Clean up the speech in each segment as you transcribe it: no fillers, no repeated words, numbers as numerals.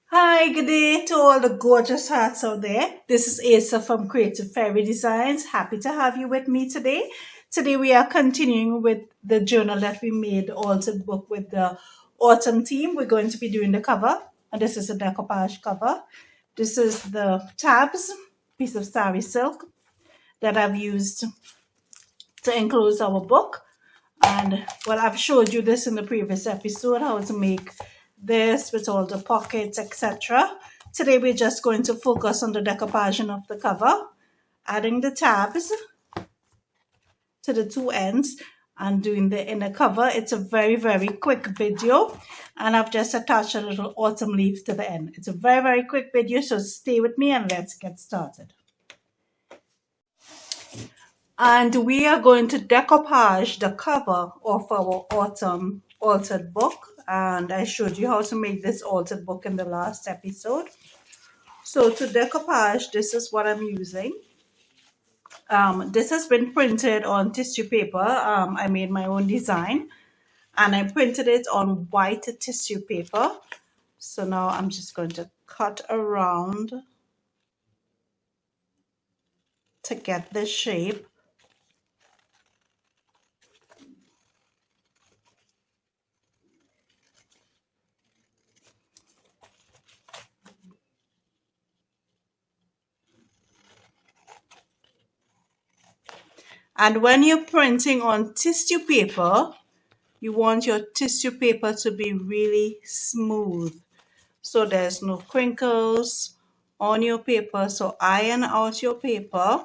Hi, good day to all the gorgeous hearts out there. This is Asa from Creative Fairy Designs. Happy to have you with me today. Today we are continuing with the journal that we made, also book with the autumn theme. We're going to be doing the cover, and this is a decoupage cover. This is the tabs, piece of sari silk that I've used to enclose our book. And well, I've showed you this in the previous episode, how to make this with all the pockets, etc. Today we're just going to focus on the decoupaging of the cover, adding the tabs to the two ends and doing the inner cover. It's a very quick video, and I've just attached a little autumn leaf to the end. It's a very quick video, so stay with me and let's get started. And we are going to decoupage the cover of our autumn altered book. And I showed you how to make this altered book in the last episode. So to decoupage, this is what I'm using. This has been printed on tissue paper. I made my own design and I printed it on white tissue paper. So now I'm just going to cut around to get the shape. And when you're printing on tissue paper, you want your tissue paper to be really smooth, so there's no crinkles on your paper. So iron out your paper,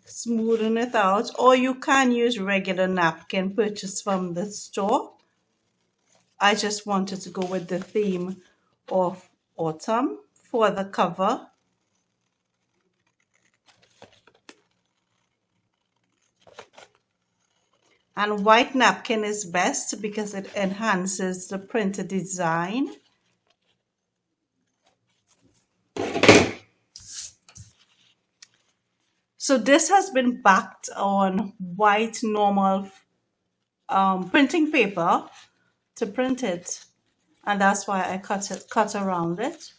smoothen it out, or you can use regular napkin purchased from the store. I just wanted to go with the theme of autumn for the cover. And white napkin is best because it enhances the printed design. So this has been backed on white normal printing paper to print it, and that's why I cut around it.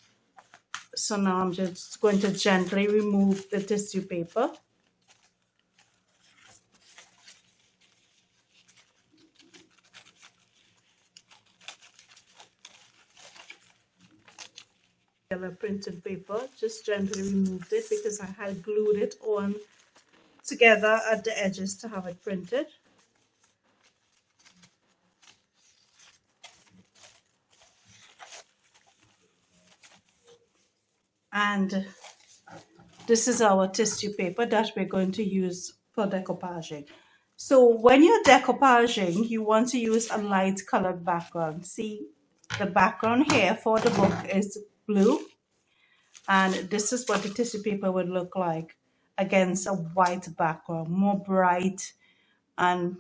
So now I'm just going to gently remove the tissue paper. Yellow printed paper, just gently removed it because I had glued it on together at the edges to have it printed. And this is our tissue paper that we're going to use for decoupaging. So when you're decoupaging, you want to use a light colored background. See, the background here for the book is blue, and this is what the tissue paper would look like against a white background, more bright and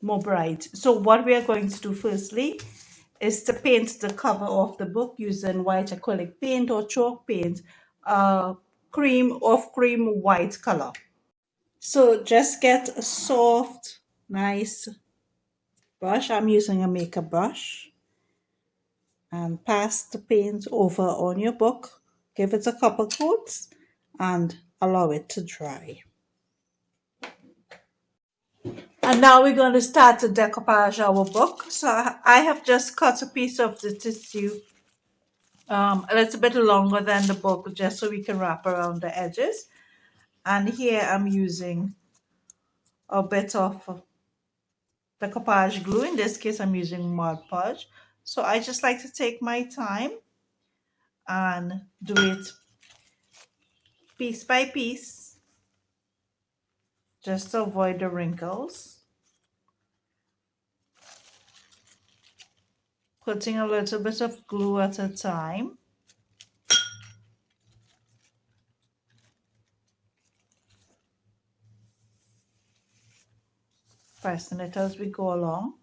more bright. So what we are going to do firstly is to paint the cover of the book using white acrylic paint or chalk paint, cream white color. So just get a soft, nice brush. I'm using a makeup brush, and pass the paint over on your book. Give it a couple coats and allow it to dry. And now we're going to start to decoupage our book. So I have just cut a piece of the tissue a little bit longer than the book, just so we can wrap around the edges. And here I'm using a bit of decoupage glue. In this case, I'm using Mod Podge. So I just like to take my time and do it piece by piece, just to avoid the wrinkles. Putting a little bit of glue at a time. Pressing it as we go along.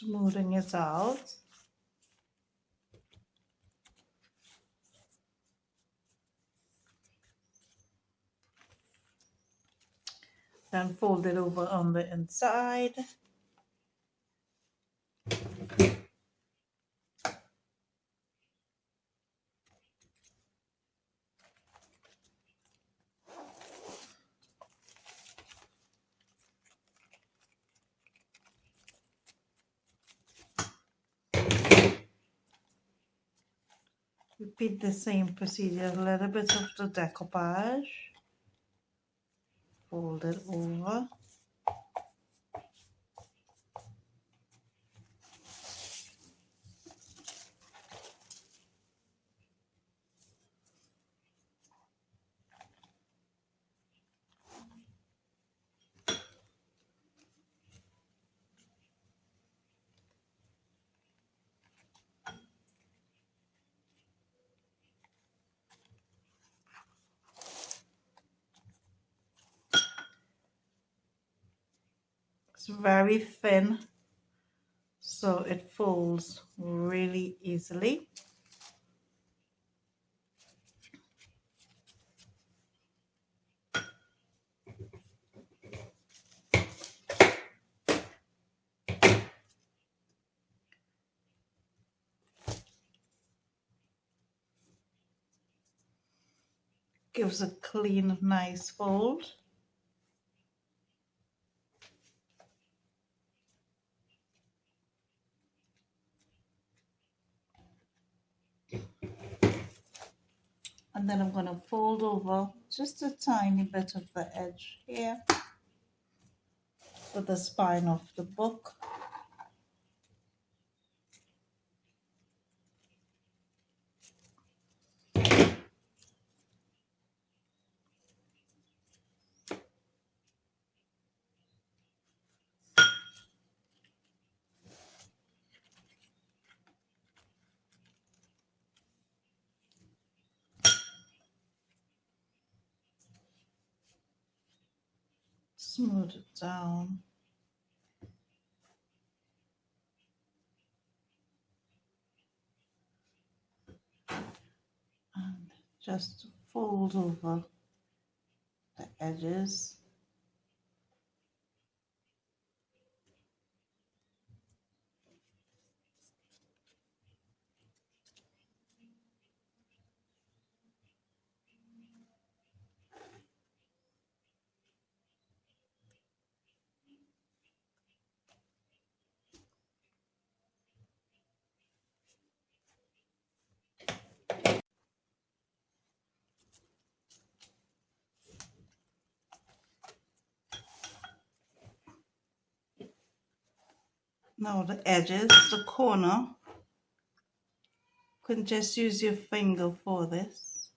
Smoothing it out. Then fold it over on the inside. Repeat the same procedure, a little bit of the decoupage. Fold it over. It's very thin, so it folds really easily. Gives a clean, nice fold. And then I'm going to fold over just a tiny bit of the edge here for the spine of the book. Smooth it down. And just fold over the edges. Now the edges, the corner, you can just use your finger for this.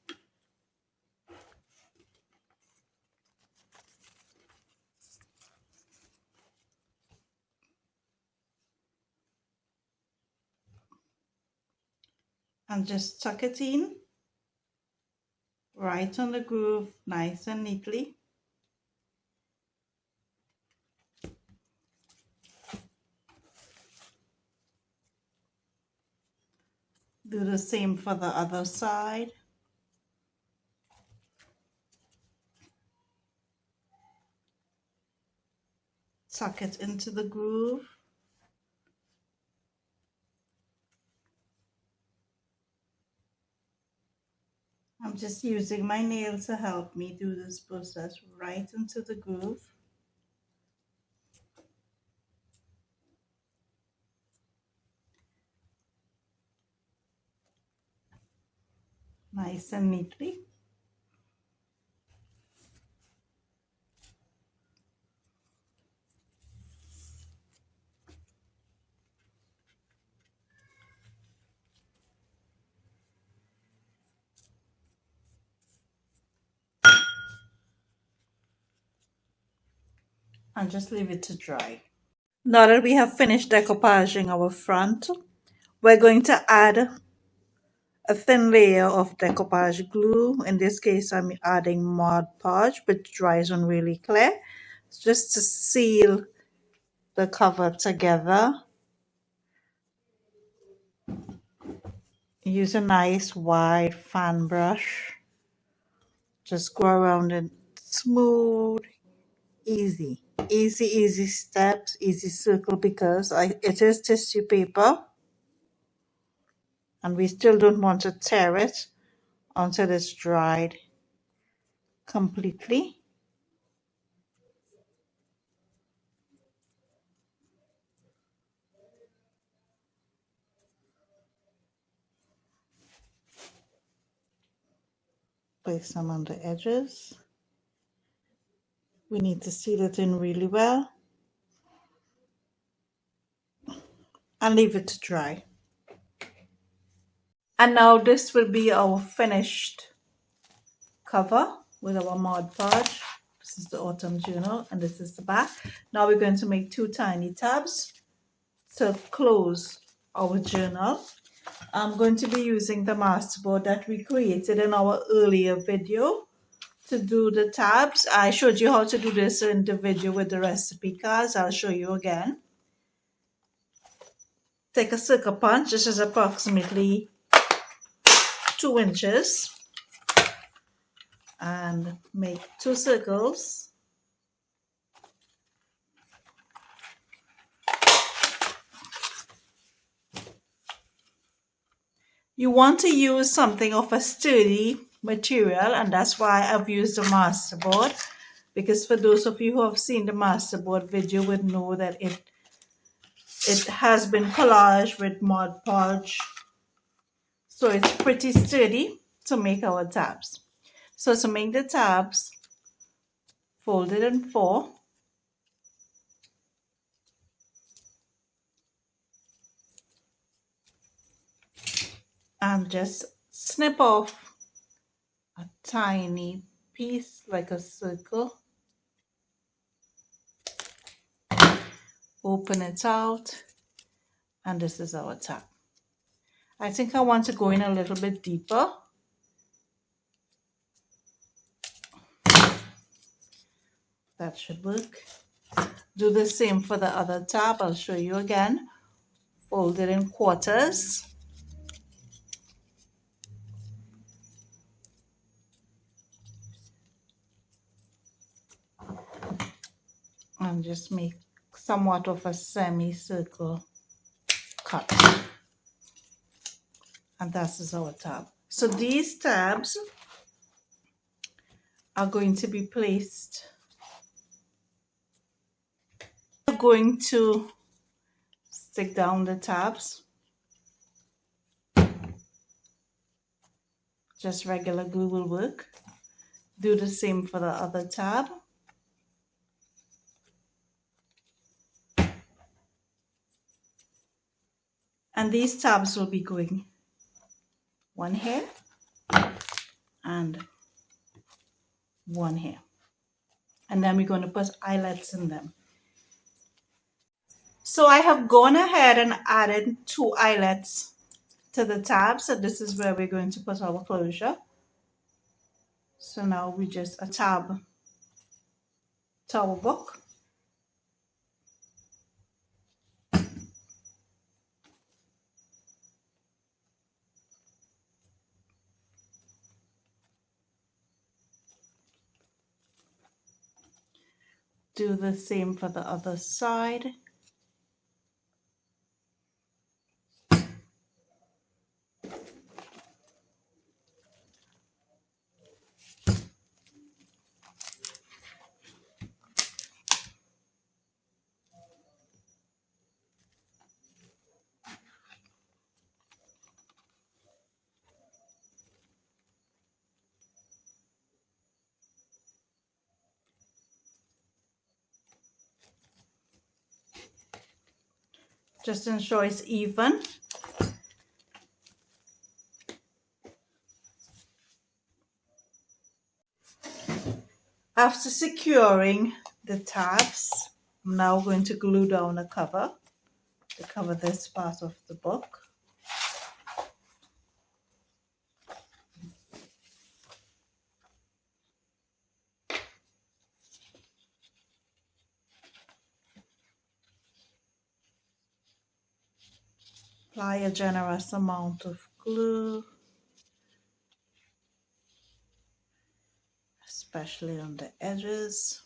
And just tuck it in right on the groove, nice and neatly. Do the same for the other side. Tuck it into the groove. I'm just using my nail to help me do this process right into the groove. Nice and neatly. And just leave it to dry. Now that we have finished decoupaging our front, we're going to add a thin layer of decoupage glue. In this case, I'm adding Mod Podge, but dries on really clear, just to seal the cover together. Use a nice wide fan brush. Just go around it smooth, easy. Easy steps, easy circle because it is tissue paper and we still don't want to tear it until it's dried completely. Place some on the edges. We need to seal it in really well and leave it to dry. And now this will be our finished cover with our Mod Podge. This is the autumn journal and this is the back. Now we're going to make two tiny tabs to close our journal. I'm going to be using the masterboard that we created in our earlier video to do the tabs. I showed you how to do this in the video with the recipe cards. I'll show you again. Take a circle punch. This is approximately 2 inches. And make 2 circles. You want to use something of a sturdy material, and that's why I've used the masterboard, because for those of you who have seen the masterboard video would know that it has been collaged with Mod Podge, so it's pretty sturdy to make our tabs. So to make the tabs, fold it in 4. And just snip off a tiny piece like a circle. Open it out, and this is our tab. I think I want to go in a little bit deeper. That should work. Do the same for the other tab. I'll show you again. Fold it in quarters. And just make somewhat of a semicircle cut. And that is our tab. So these tabs are going to be placed. We're going to stick down the tabs. Just regular glue will work. Do the same for the other tab. And these tabs will be going one here and one here. And then we're going to put eyelets in them. So I have gone ahead and added 2 eyelets to the tab. So this is where we're going to put our closure. So now we just a tab to our book. Do the same for the other side. Just ensure it's even. After securing the tabs, I'm now going to glue down a cover to cover this part of the book. Apply a generous amount of glue, especially on the edges.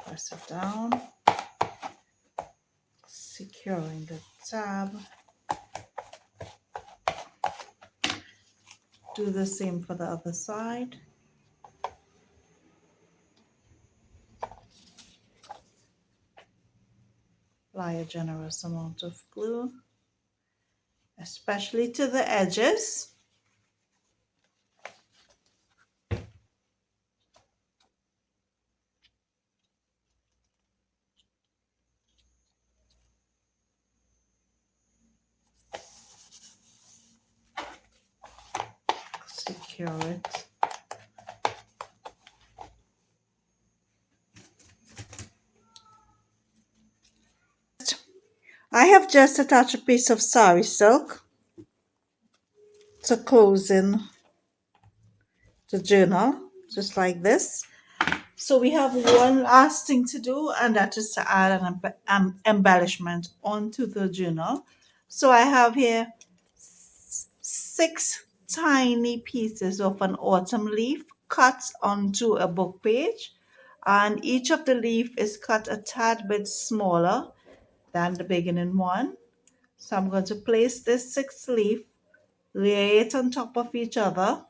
Press it down, securing the tab. Do the same for the other side. Apply a generous amount of glue, especially to the edges. Secure it. I have just attached a piece of sari silk to close in the journal, just like this. So we have one last thing to do, and that is to add an embellishment onto the journal. So I have here 6 tiny pieces of an autumn leaf cut onto a book page, and each of the leaf is cut a tad bit smaller than the beginning one. So I'm going to place this 6th leaf, lay it on top of each other,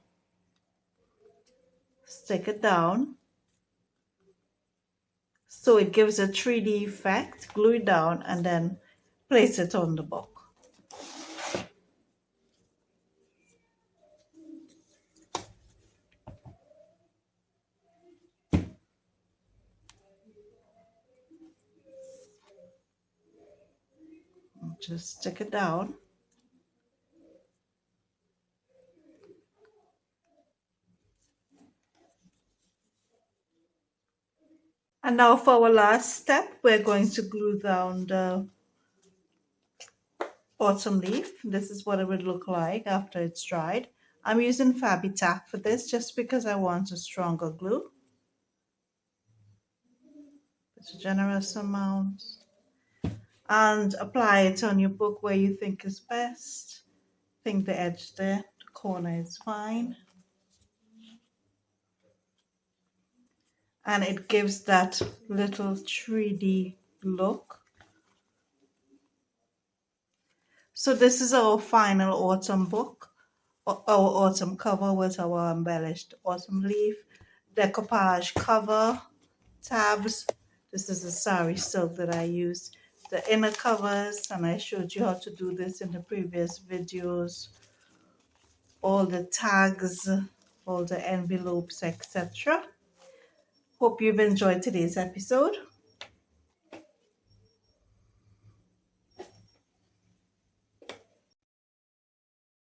stick it down so it gives a 3D effect, glue it down, and then place it on the book. Just stick it down. And now for our last step, we're going to glue down the autumn leaf. This is what it would look like after it's dried. I'm using Fabitac for this just because I want a stronger glue. It's a generous amount. And apply it on your book where you think is best. I think the edge there, the corner is fine. And it gives that little 3D look. So this is our final autumn book, our autumn cover with our embellished autumn leaf, decoupage cover, tabs. This is the sari silk that I used. The inner covers, and I showed you how to do this in the previous videos. All the tags, all the envelopes, etc. Hope you've enjoyed today's episode.